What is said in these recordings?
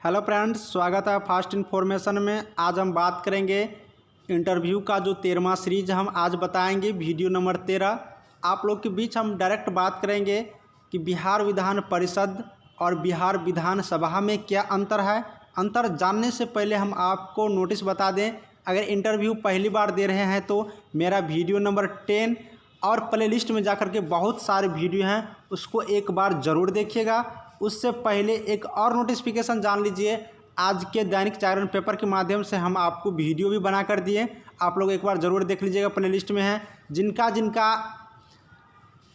Hello friends, स्वागत है fast information में। आज हम बात करेंगे इंटरव्यू का जो 13वां सीरीज हम आज बताएंगे, वीडियो नंबर 13। आप लोग के बीच हम डायरेक्ट बात करेंगे कि बिहार विधान परिषद और बिहार विधानसभा में क्या अंतर है। अंतर जानने से पहले हम आपको नोटिस बता दें, अगर इंटरव्यू पहली बार दे रहे हैं तो मेरा वीडियो नंबर 10 और प्लेलिस्ट में जाकर के बहुत सारे वीडियो हैं, उसको एक बार ज़रूर देखिएगा। उससे पहले एक और नोटिफिकेशन जान लीजिए, आज के दैनिक जागरण पेपर के माध्यम से हम आपको वीडियो भी बना कर दिए, आप लोग एक बार ज़रूर देख लीजिएगा। प्लेलिस्ट में है जिनका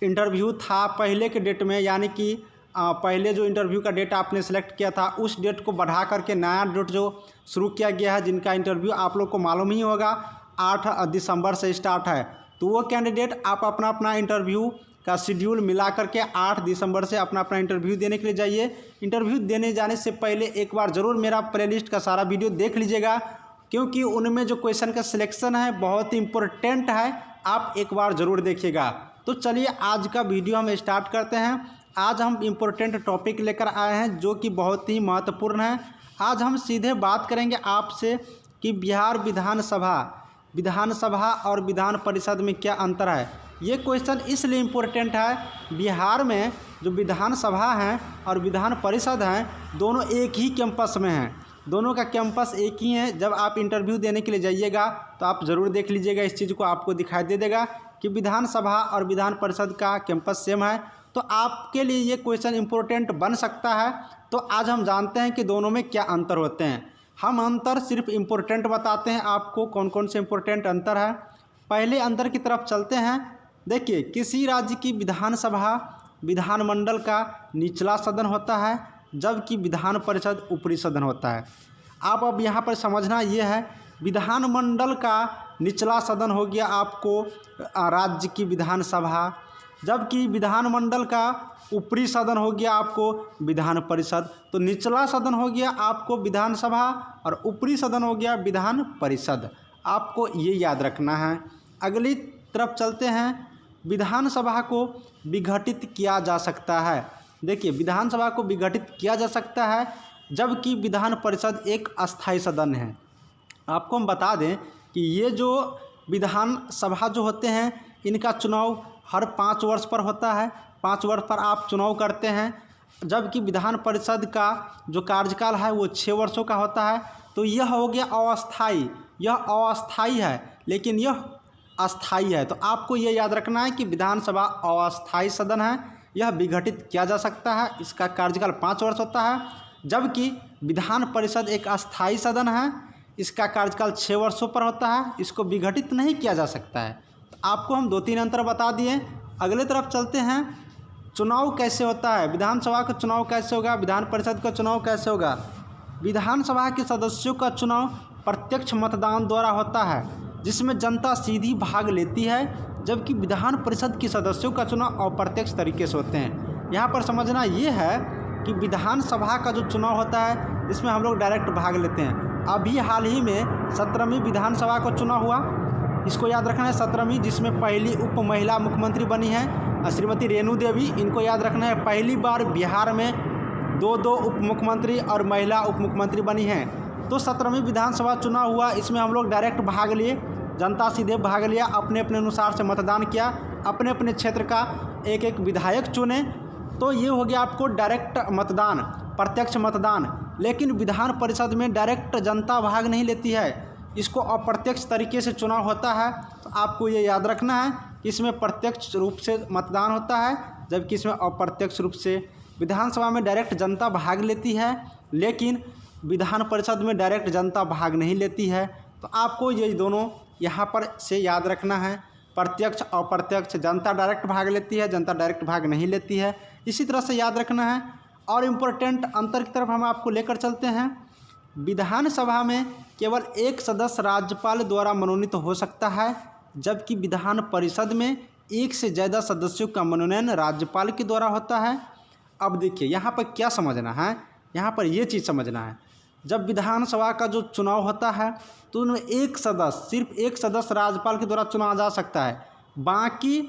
इंटरव्यू था पहले के डेट में, यानी कि पहले जो इंटरव्यू का डेट आपने सेलेक्ट किया था उस डेट को बढ़ा करके नया डेट जो शुरू किया गया है, जिनका इंटरव्यू आप लोग को मालूम ही होगा 8 दिसंबर से स्टार्ट है। तो वो कैंडिडेट आप अपना अपना इंटरव्यू का शेड्यूल मिला करके 8 दिसंबर से अपना अपना इंटरव्यू देने के लिए जाइए। इंटरव्यू देने जाने से पहले एक बार ज़रूर मेरा प्लेलिस्ट का सारा वीडियो देख लीजिएगा, क्योंकि उनमें जो क्वेश्चन का सिलेक्शन है बहुत ही इम्पोर्टेंट है, आप एक बार ज़रूर देखिएगा। तो चलिए आज का वीडियो हम स्टार्ट करते हैं। आज हम इम्पोर्टेंट टॉपिक लेकर आए हैं जो कि बहुत ही महत्वपूर्ण है। आज हम सीधे बात करेंगे आपसे कि बिहार विधानसभा और विधान परिषद में क्या अंतर है। ये क्वेश्चन इसलिए इम्पोर्टेंट है, बिहार में जो विधानसभा है और विधान परिषद हैं दोनों एक ही कैंपस में हैं, दोनों का कैंपस एक ही है। जब आप इंटरव्यू देने के लिए जाइएगा तो आप ज़रूर देख लीजिएगा, इस चीज़ को आपको दिखाई दे देगा कि विधानसभा और विधान परिषद का कैंपस सेम है। तो आपके लिए ये क्वेश्चन इम्पोर्टेंट बन सकता है। तो आज हम जानते हैं कि दोनों में क्या अंतर होते हैं। हम अंतर सिर्फ इम्पोर्टेंट बताते हैं आपको, कौन कौन से इम्पोर्टेंट अंतर है। पहले अंतर की तरफ चलते हैं। देखिए, किसी राज्य की विधानसभा विधानमंडल का निचला सदन होता है, जबकि विधान परिषद ऊपरी सदन होता है। आप अब यहाँ पर समझना ये है, विधानमंडल का निचला सदन हो गया आपको राज्य की विधानसभा, जबकि विधानमंडल का ऊपरी सदन हो गया आपको विधान परिषद। तो निचला सदन हो गया आपको विधानसभा और ऊपरी सदन हो गया विधान परिषद। आपको ये याद रखना है। अगली तरफ चलते हैं। विधानसभा को विघटित किया जा सकता है। देखिए, विधानसभा को विघटित किया जा सकता है, जबकि विधान परिषद एक अस्थायी सदन है। आपको हम बता दें कि ये जो विधानसभा जो होते हैं इनका चुनाव हर 5 वर्ष पर होता है, 5 वर्ष पर आप चुनाव करते हैं, जबकि विधान परिषद का जो कार्यकाल है वो 6 वर्षों का होता है। तो यह हो गया अस्थाई, यह अस्थाई है लेकिन यह अस्थाई है। तो आपको यह याद रखना है कि विधानसभा अस्थाई सदन है, यह विघटित किया जा सकता है, इसका कार्यकाल 5 वर्ष होता है, जबकि विधान परिषद एक अस्थाई सदन है, इसका कार्यकाल 6 वर्षों पर होता है, इसको विघटित नहीं किया जा सकता है। तो आपको हम 2-3 अंतर बता दिए। अगले तरफ चलते हैं। चुनाव कैसे होता है, विधानसभा का चुनाव कैसे होगा, विधान परिषद का चुनाव कैसे होगा। विधानसभा के सदस्यों का चुनाव प्रत्यक्ष मतदान द्वारा होता है, जिसमें जनता सीधी भाग लेती है, जबकि विधान परिषद के सदस्यों का चुनाव अप्रत्यक्ष तरीके से होते हैं। यहाँ पर समझना ये है कि विधानसभा का जो चुनाव होता है इसमें हम लोग डायरेक्ट भाग लेते हैं। अभी हाल ही में 17वीं विधानसभा का चुनाव हुआ, इसको याद रखना है, 17वीं, जिसमें पहली उप महिला मुख्यमंत्री बनी है श्रीमती रेणु देवी। इनको याद रखना है, पहली बार बिहार में 2 उप मुख्यमंत्री और महिला उप मुख्यमंत्री बनी हैं। तो 17वीं विधानसभा चुनाव हुआ, इसमें हम लोग डायरेक्ट भाग लिए, जनता सीधे भाग लिया, अपने अपने अनुसार से मतदान किया, अपने अपने क्षेत्र का एक एक विधायक चुने। तो ये हो गया आपको डायरेक्ट मतदान, प्रत्यक्ष मतदान। लेकिन विधान परिषद में डायरेक्ट जनता भाग नहीं लेती है, इसको अप्रत्यक्ष तरीके से चुनाव होता है। तो आपको ये याद रखना है कि इसमें प्रत्यक्ष रूप से मतदान होता है, जबकि इसमें अप्रत्यक्ष रूप से। विधानसभा में डायरेक्ट जनता भाग लेती है, लेकिन विधान परिषद में डायरेक्ट जनता भाग नहीं लेती है। तो आपको ये दोनों यहाँ पर से याद रखना है, प्रत्यक्ष अप्रत्यक्ष। जनता डायरेक्ट भाग लेती है, जनता डायरेक्ट भाग नहीं लेती है, इसी तरह से याद रखना है। और इम्पोर्टेंट अंतर की तरफ हम आपको लेकर चलते हैं। विधानसभा में केवल एक सदस्य राज्यपाल द्वारा मनोनीत हो सकता है, जबकि विधान परिषद में 1 से ज़्यादा सदस्यों का मनोनयन राज्यपाल के द्वारा होता है। अब देखिए, यहाँ पर क्या समझना है, यहाँ पर ये चीज़ समझना है, जब विधानसभा का जो चुनाव होता है तो उनमें सिर्फ एक सदस्य राज्यपाल के द्वारा चुना जा सकता है, बाकी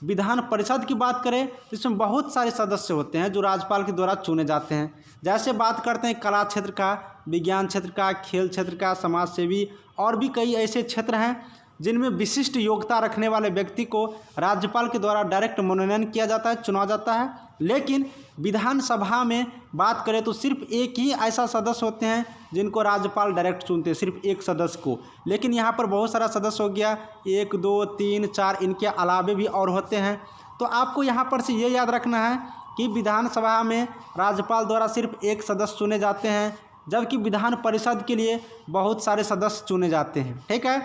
विधान परिषद की बात करें, इसमें बहुत सारे सदस्य होते हैं जो राज्यपाल के द्वारा चुने जाते हैं। जैसे बात करते हैं कला क्षेत्र का, विज्ञान क्षेत्र का, खेल क्षेत्र का, समाज सेवी और भी कई ऐसे क्षेत्र हैं जिनमें विशिष्ट योग्यता रखने वाले व्यक्ति को राज्यपाल के द्वारा डायरेक्ट मनोनयन किया जाता है, चुना जाता है। लेकिन विधानसभा में बात करें तो सिर्फ एक ही ऐसा सदस्य होते हैं जिनको राज्यपाल डायरेक्ट चुनते हैं, सिर्फ एक सदस्य को। लेकिन यहाँ पर बहुत सारा सदस्य हो गया, 1 2 3 4, इनके अलावे भी और होते हैं। तो आपको यहाँ पर से ये याद रखना है कि विधानसभा में राज्यपाल द्वारा सिर्फ एक सदस्य चुने जाते हैं, जबकि विधान परिषद के लिए बहुत सारे सदस्य चुने जाते हैं। ठीक है,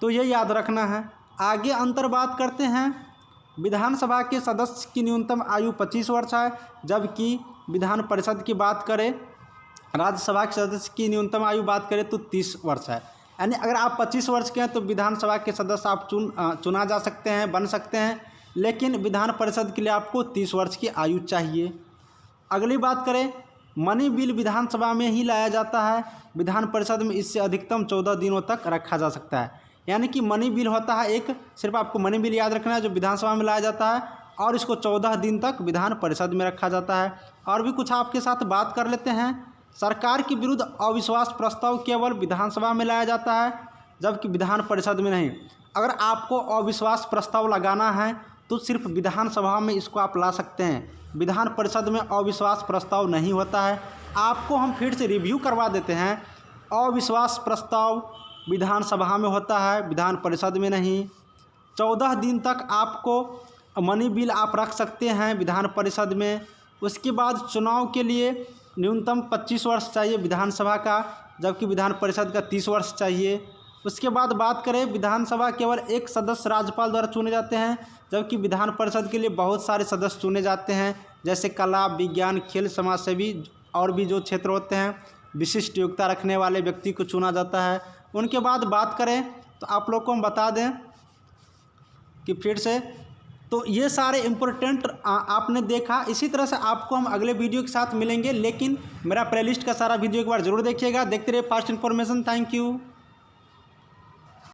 तो ये याद रखना है। आगे अंतर बात करते हैं। विधानसभा के सदस्य की न्यूनतम आयु 25 वर्ष है, जबकि विधान परिषद की बात करें, राज्यसभा के सदस्य की न्यूनतम आयु बात करें तो 30 वर्ष है। यानी अगर आप 25 वर्ष के हैं तो विधानसभा के सदस्य आप चुना जा सकते हैं, बन सकते हैं, लेकिन विधान परिषद के लिए आपको 30 वर्ष की आयु चाहिए। अगली बात करें, मनी बिल विधानसभा में ही लाया जाता है, विधान परिषद में इससे अधिकतम 14 दिनों तक रखा जा सकता है। यानी कि मनी बिल होता है एक, सिर्फ आपको मनी बिल याद रखना है, जो विधानसभा में लाया जाता है और इसको 14 दिन तक विधान परिषद में रखा जाता है। और भी कुछ आपके साथ बात कर लेते हैं। सरकार के विरुद्ध अविश्वास प्रस्ताव केवल विधानसभा में लाया जाता है, जबकि विधान परिषद में नहीं। अगर आपको अविश्वास प्रस्ताव लगाना है तो सिर्फ विधानसभा में इसको आप ला सकते हैं, विधान परिषद में अविश्वास प्रस्ताव नहीं होता है। आपको हम फिर से रिव्यू करवा देते हैं। अविश्वास प्रस्ताव विधानसभा में होता है, विधान परिषद में नहीं। 14 दिन तक आपको मनी बिल आप रख सकते हैं विधान परिषद में। उसके बाद चुनाव के लिए न्यूनतम 25 वर्ष चाहिए विधानसभा का, जबकि विधान परिषद का 30 वर्ष चाहिए। उसके बाद बात करें, विधानसभा केवल एक सदस्य राज्यपाल द्वारा चुने जाते हैं, जबकि विधान परिषद के लिए बहुत सारे सदस्य चुने जाते हैं, जैसे कला, विज्ञान, खेल, समाज सेवी और भी जो क्षेत्र होते हैं, विशिष्ट योग्यता रखने वाले व्यक्ति को चुना जाता है। उनके बाद बात करें तो आप लोग को हम बता दें कि फिर से तो ये सारे इम्पोर्टेंट आपने देखा। इसी तरह से आपको हम अगले वीडियो के साथ मिलेंगे, लेकिन मेरा प्लेलिस्ट का सारा वीडियो एक बार जरूर देखिएगा। देखते रहिए फास्ट इन्फॉर्मेशन। Thank you.